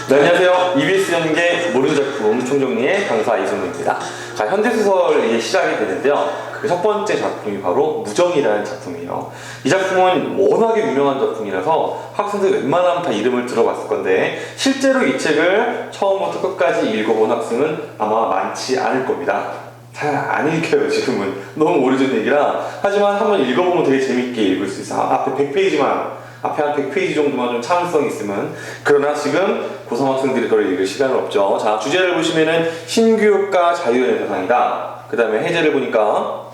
네, 안녕하세요. EBS 연계 모르는 작품 총정리의 강사 이승우입니다. 자, 현대소설 이제 시작이 되는데요. 그 첫 번째 작품이 바로 무정이라는 작품이에요. 이 작품은 워낙에 유명한 작품이라서 학생들 웬만하면 다 이름을 들어봤을 건데 실제로 이 책을 처음부터 끝까지 읽어본 학생은 아마 많지 않을 겁니다. 잘 안 읽혀요, 지금은. 너무 오래전 얘기라. 하지만 한번 읽어보면 되게 재밌게 읽을 수 있어요. 앞에 100페이지만 앞에 한 100페이지 정도만 좀 참을성이 있으면. 그러나 지금 고3 학생들이 그걸 읽을 시간은 없죠. 자, 주제를 보시면은 신교육과 자유의 세상이다. 그 다음에 해제를 보니까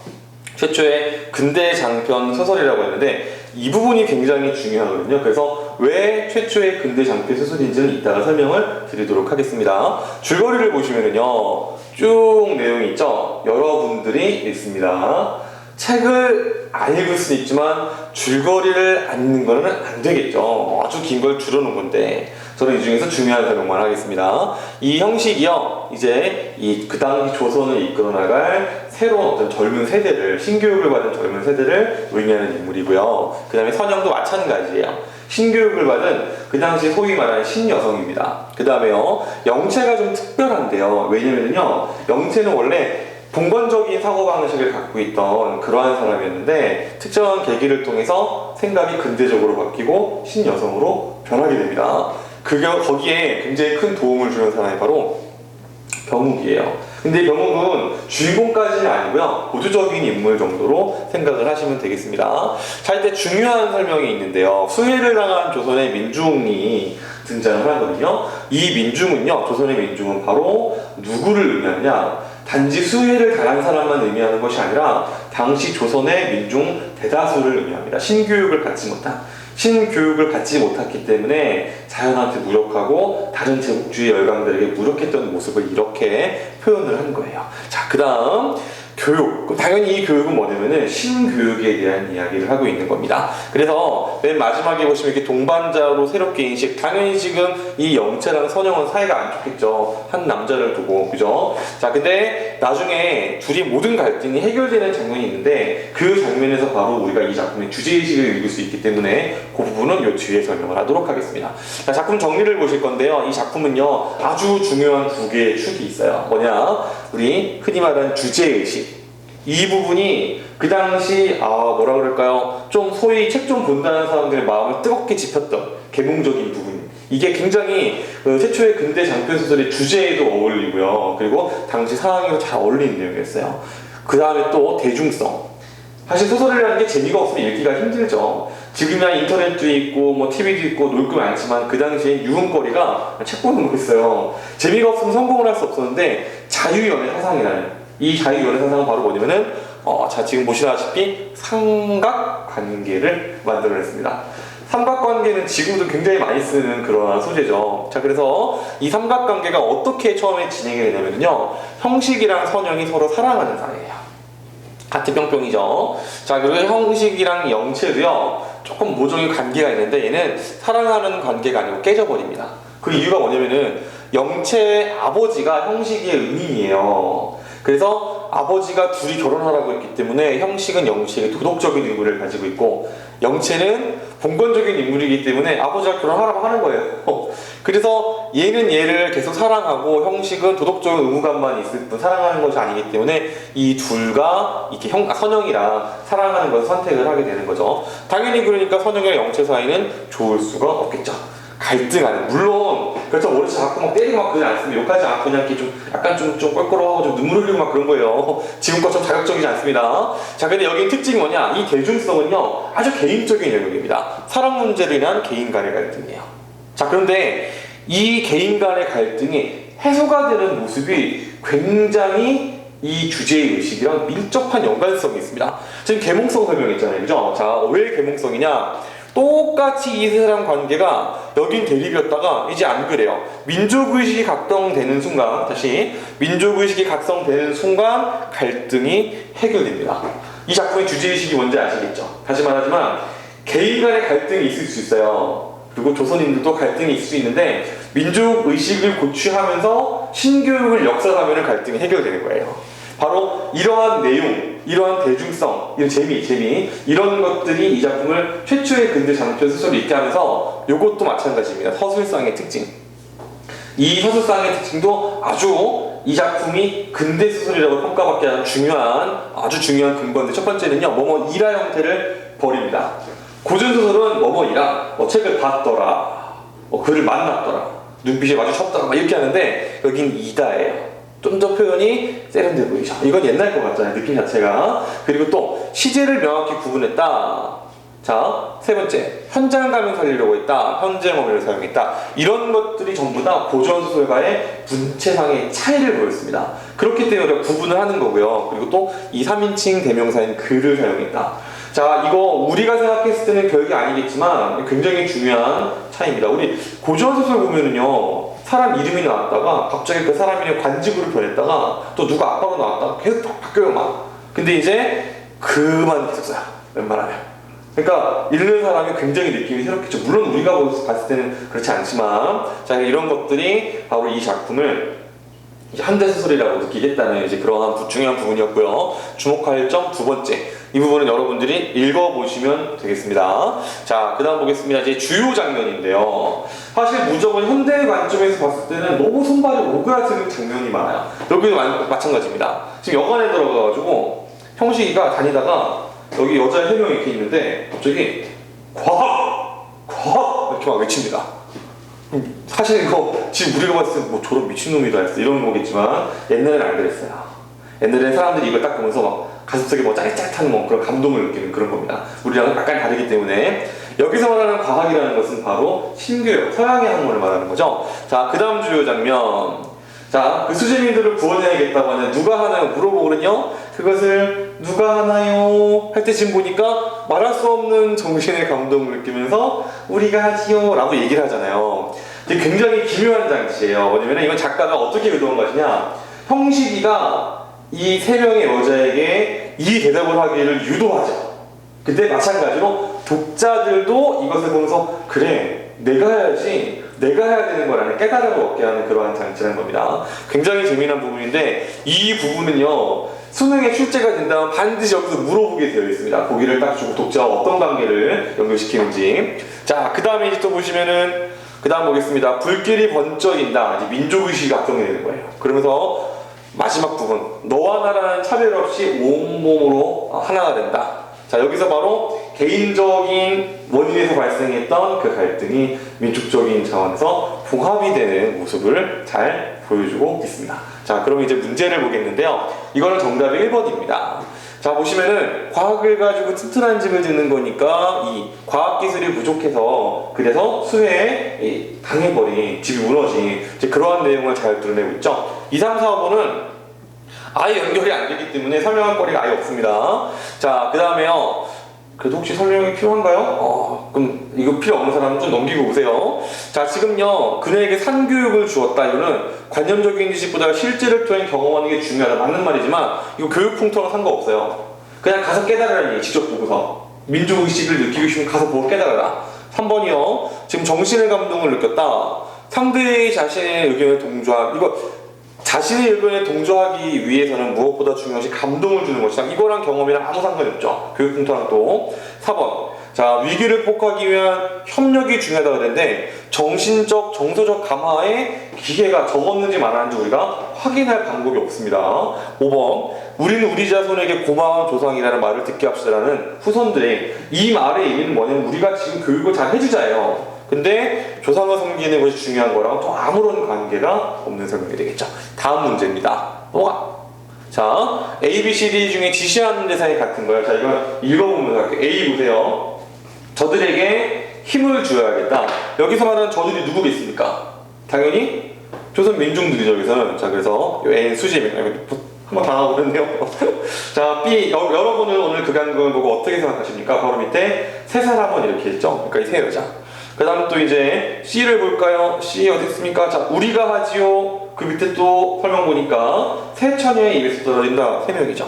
최초의 근대 장편 소설이라고 했는데 이 부분이 굉장히 중요하거든요. 그래서 왜 최초의 근대 장편 소설인지는 이따가 설명을 드리도록 하겠습니다. 줄거리를 보시면은요, 쭉 내용이 있죠. 여러분들이 읽습니다. 책을 안 읽을 수는 있지만 줄거리를 안 읽는 거는 안 되겠죠. 아주 긴 걸 줄여놓은 건데 저는 이 중에서 중요한 설명만 하겠습니다. 이 형식이요, 이제 그 당시 조선을 이끌어 나갈 새로운 어떤 젊은 세대를, 신교육을 받은 젊은 세대를 의미하는 인물이고요. 그 다음에 선영도 마찬가지예요. 신교육을 받은 그 당시 소위 말하는 신여성입니다. 그 다음에요, 영체가 좀 특별한데요. 왜냐면요, 영체는 원래 봉건적인 사고방식을 갖고 있던 그러한 사람이었는데 특정한 계기를 통해서 생각이 근대적으로 바뀌고 신여성으로 변하게 됩니다. 거기에 굉장히 큰 도움을 주는 사람이 바로 병욱이에요. 근데 병욱은 주인공까지는 아니고요, 보조적인 인물 정도로 생각을 하시면 되겠습니다. 자, 이때 중요한 설명이 있는데요. 수해를 당한 조선의 민중이 등장을 하거든요. 이 민중은요, 조선의 민중은 바로 누구를 의미하냐? 단지 수해를 당한 사람만 의미하는 것이 아니라 당시 조선의 민중 대다수를 의미합니다. 신교육을 받지 못했기 때문에 자연한테 무력하고 다른 제국주의 열강들에게 무력했던 모습을 이렇게 표현을 한 거예요. 자, 그 다음 교육. 당연히 이 교육은 뭐냐면은 신교육에 대한 이야기를 하고 있는 겁니다. 그래서 맨 마지막에 보시면 이렇게 동반자로 새롭게 인식. 당연히 지금 이 영채랑 선영은 사이가 안 좋겠죠. 한 남자를 두고, 그죠? 자, 근데 나중에 둘이 모든 갈등이 해결되는 장면이 있는데 그 장면에서 바로 우리가 이 작품의 주제의식을 읽을 수 있기 때문에 그 부분은 요 뒤에 설명을 하도록 하겠습니다. 자, 작품 정리를 보실 건데요. 이 작품은요, 아주 중요한 두 개의 축이 있어요. 뭐냐? 우리 흔히 말하는 주제의식. 이 부분이 그 당시 뭐라 그럴까요? 좀 소위 책 좀 본다는 사람들의 마음을 뜨겁게 짚었던 계몽적인 부분. 이게 굉장히 최초의 근대 장편 소설의 주제에도 어울리고요. 그리고 당시 상황에도 잘 어울리는 내용이었어요. 그 다음에 또 대중성. 사실 소설이라는 게 재미가 없으면 읽기가 힘들죠. 지금이야 인터넷도 있고 뭐 TV도 있고 놀 거 많지만 그 당시엔 유흥거리가 책 보는 거였어요. 재미가 없으면 성공을 할 수 없었는데 자유연애 사상이라는 이 자유연애 사상은 바로 뭐냐면은 자, 지금 보시다시피 삼각관계를 만들어냈습니다. 삼각관계는 지금도 굉장히 많이 쓰는 그런 소재죠. 자, 그래서 이 삼각관계가 어떻게 처음에 진행이 되냐면요, 형식이랑 선영이 서로 사랑하는 사이예요. 같은 뿅뿅이죠. 자, 그리고 형식이랑 영채도요, 조금 모종의 관계가 있는데 얘는 사랑하는 관계가 아니고 깨져버립니다. 그 이유가 뭐냐면은 영채의 아버지가 형식의 은인이에요. 그래서 아버지가 둘이 결혼하라고 했기 때문에 형식은 영채에게 도덕적인 의무를 가지고 있고 영채는 봉건적인 인물이기 때문에 아버지가 결혼하라고 하는 거예요. 그래서 얘는 얘를 계속 사랑하고 형식은 도덕적인 의무감만 있을 뿐 사랑하는 것이 아니기 때문에 이 둘과 이렇게 선영이랑 사랑하는 것을 선택을 하게 되는 거죠. 당연히 그러니까 선영이랑 영채 사이는 좋을 수가 없겠죠. 갈등하는, 물론 그렇죠, 머리채 자꾸 막 때리고 막 그러지 않습니다. 욕하지 않고 그냥 이렇게 좀 약간 좀 껄끄러워하고 좀 눈물 흘리고 막 그런 거예요. 지금 것처럼 자극적이지 않습니다. 자, 근데 여기 특징이 뭐냐? 이 대중성은요, 아주 개인적인 영역입니다. 사랑 문제를 인한 개인 간의 갈등이에요. 자, 그런데 이 개인 간의 갈등이 해소가 되는 모습이 굉장히 이 주제의 의식이랑 밀접한 연관성이 있습니다. 지금 계몽성 설명했잖아요, 그죠? 자, 왜 계몽성이냐? 똑같이 이 사람 관계가 여긴 대립이었다가 이제 안 그래요. 민족의식이 각성되는 순간, 민족의식이 각성되는 순간 갈등이 해결됩니다. 이 작품의 주제의식이 뭔지 아시겠죠? 다시 말하지만 개인 간의 갈등이 있을 수 있어요. 그리고 조선인들도 갈등이 있을 수 있는데 민족의식을 고취하면서 신교육을 역사하면 갈등이 해결되는 거예요. 바로 이러한 내용, 이러한 대중성, 이런 재미 이런 것들이 이 작품을 최초의 근대 장편 소설을 읽게 하면서 이것도 마찬가지입니다. 서술상의 특징. 이 서술상의 특징도 아주 이 작품이 근대 소설이라고 평가받게 하는 아주 중요한 근거인데, 첫 번째는요, 뭐뭐이라 형태를 버립니다. 고전 소설은 뭐뭐이라, 책을 봤더라, 글을 만났더라, 눈빛이 마주쳤더라, 막 이렇게 하는데, 여긴 이다예요. 좀 더 표현이 세련돼 보이죠. 이건 옛날 것 같잖아요, 느낌 자체가. 그리고 또 시제를 명확히 구분했다. 자, 세 번째, 현장감을 살리려고 했다. 현재어를 사용했다. 이런 것들이 전부 다 고전 소설가의 문체상의 차이를 보였습니다. 그렇기 때문에 우리가 구분을 하는 거고요. 그리고 또 이 3인칭 대명사인 그를 사용했다. 자, 이거 우리가 생각했을 때는 별게 아니겠지만 굉장히 중요한 차이입니다. 우리 고전 소설 보면은요, 사람 이름이 나왔다가 갑자기 그 사람 이름이 관직으로 변했다가 또 누가 아빠로 나왔다가 계속 바뀌어요, 막. 근데 이제 그만 계속 써요, 웬만하면. 그러니까 읽는 사람이 굉장히 느낌이 새롭겠죠. 물론 우리가 봤을 때는 그렇지 않지만, 자, 이런 것들이 바로 이 작품을 현대소설이라고 느끼겠다는 이제 그러한 중요한 부분이었고요. 주목할 점 두 번째, 이 부분은 여러분들이 읽어보시면 되겠습니다. 자, 그 다음 보겠습니다. 이제 주요 장면인데요. 사실 무적은 현대 관점에서 봤을 때는 너무 손발이 오그라드는 장면이 많아요. 여기도 마찬가지입니다. 지금 여관에 들어가가지고 형식이가 다니다가 여기 여자 3명 이렇게 있는데 갑자기 과학! 이렇게 막 외칩니다. 사실 이거 지금 우리가 봤을 때 뭐 저런 미친놈이다 했어 이런 거겠지만, 옛날에는 안 그랬어요. 옛날에는 사람들이 이걸 딱 보면서 막 가슴속에 뭐 짜릿짜릿한 뭐 그런 감동을 느끼는 그런 겁니다. 우리랑은 약간 다르기 때문에. 여기서 말하는 과학이라는 것은 바로 신교육, 서양의 학문을 말하는 거죠. 자, 그 다음 주요 장면. 자, 그 수재민들을 구원해야겠다고 하는 누가 하나요? 물어보거든요. 그것을 누가 하나요? 할 때 지금 보니까 말할 수 없는 정신의 감동을 느끼면서 우리가 하지요 라고 얘기를 하잖아요. 이게 굉장히 기묘한 장치예요. 뭐냐면 이건 작가가 어떻게 의도한 것이냐, 형식이가 이 3명의 여자에게 이 대답을 하기를 유도하죠. 근데 마찬가지로 독자들도 이것을 보면서 그래, 내가 해야지, 내가 해야 되는 거라는 깨달음을 얻게 하는 그러한 장치라는 겁니다. 굉장히 재미난 부분인데, 이 부분은요, 수능에 출제가 된다면 반드시 여기서 물어보게 되어 있습니다. 고기를 딱 주고 독자와 어떤 관계를 연결시키는지. 자, 그 다음에 이제 또 보시면은, 그 다음 보겠습니다. 불길이 번쩍인다. 이제 민족의식이 각성이 되는 거예요. 그러면서 마지막 부분, 너와 나라는 차별 없이 온몸으로 하나가 된다. 자, 여기서 바로 개인적인 원인에서 발생했던 그 갈등이 민족적인 차원에서 봉합이 되는 모습을 잘 보여주고 있습니다. 자, 그럼 이제 문제를 보겠는데요. 이거는 정답이 1번입니다. 자, 보시면은 과학을 가지고 튼튼한 집을 짓는 거니까 이 과학기술이 부족해서 그래서 수해에 당해버린, 집이 무너진 이제 그러한 내용을 잘 드러내고 있죠. 2, 3, 4, 5는 아예 연결이 안 되기 때문에 설명할 거리가 아예 없습니다. 자, 그 다음에요. 그래도 혹시 설명이 필요한가요? 그럼 이거 필요 없는 사람은 좀 넘기고 오세요. 자, 지금요, 그녀에게 산교육을 주었다. 이거는 관념적인 지식보다 실제를 통해 경험하는 게 중요하다. 맞는 말이지만 이거 교육풍토랑 상관없어요. 그냥 가서 깨달으라는 얘기, 직접 보고서. 민족의식을 느끼고 싶으면 가서 보고 깨달아라. 3번이요. 지금 정신의 감동을 느꼈다. 상대의 자신의 의견에 동조함. 이거 자신의 의견에 동조하기 위해서는 무엇보다 중요한 것이 감동을 주는 것이다. 이거랑 경험이랑 아무 상관이 없죠. 교육풍토랑 또. 4번. 자, 위기를 극복하기 위한 협력이 중요하다 그랬는데, 정신적, 정서적 감화에 기회가 적었는지 많았는지 우리가 확인할 방법이 없습니다. 5번. 우리는 우리 자손에게 고마운 조상이라는 말을 듣게 합시다라는 후손들의 이 말의 의미는 뭐냐면 우리가 지금 교육을 잘 해주자예요. 근데 조상을 섬기는 것이 중요한 거랑 또 아무런 관계가 없는 설명이 되겠죠. 다음 문제입니다. 자, A, B, C, D 중에 지시하는 대상이 같은 거예요. 자, 이거 읽어보면서 할게요. A 보세요. 저들에게 힘을 주어야겠다. 여기서 말하는 저들이 누구겠습니까? 당연히 조선 민중들이죠, 여기서는. 자, 그래서 N 수지명 한번 당하고있네요. 자, B, 여러분은 오늘 그 간극을 보고 어떻게 생각하십니까? 바로 밑에 세 사람은 이렇게 했죠. 그러니까 이 세 여자. 그 다음 또 이제 C를 볼까요? C 어디 있습니까? 자, 우리가 하지요. 그 밑에 또 설명 보니까 새 처녀의 입에서 떨어진다. 3명이죠.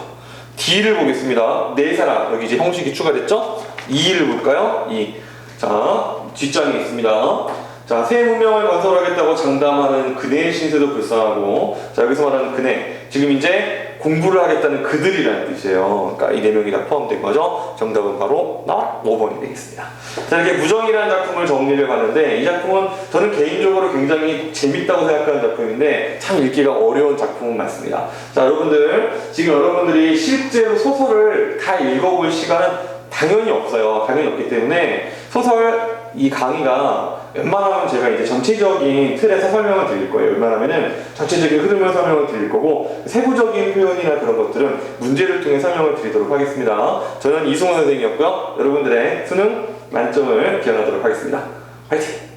D를 보겠습니다. 네 사람. 여기 이제 형식이 추가됐죠? E를 볼까요? E. 자, 뒷장이 있습니다. 자, 새 문명을 건설하겠다고 장담하는 그네의 신세도 불쌍하고, 자, 여기서 말하는 그네. 지금 이제 공부를 하겠다는 그들이라는 뜻이에요. 그러니까 이 네 명이 다 포함된 거죠. 정답은 바로 5번이 되겠습니다. 자, 이렇게 무정이라는 작품을 정리를 해봤는데 이 작품은 저는 개인적으로 굉장히 재밌다고 생각하는 작품인데 참 읽기가 어려운 작품은 맞습니다. 자, 여러분들 지금 여러분들이 실제로 소설을 다 읽어볼 시간은 당연히 없어요. 당연히 없기 때문에 소설 이 강의가 웬만하면 제가 이제 전체적인 틀에서 설명을 드릴 거예요. 웬만하면은 전체적인 흐름을 설명을 드릴 거고 세부적인 표현이나 그런 것들은 문제를 통해 설명을 드리도록 하겠습니다. 저는 이승훈 선생님이었고요. 여러분들의 수능 만점을 기원하도록 하겠습니다. 화이팅!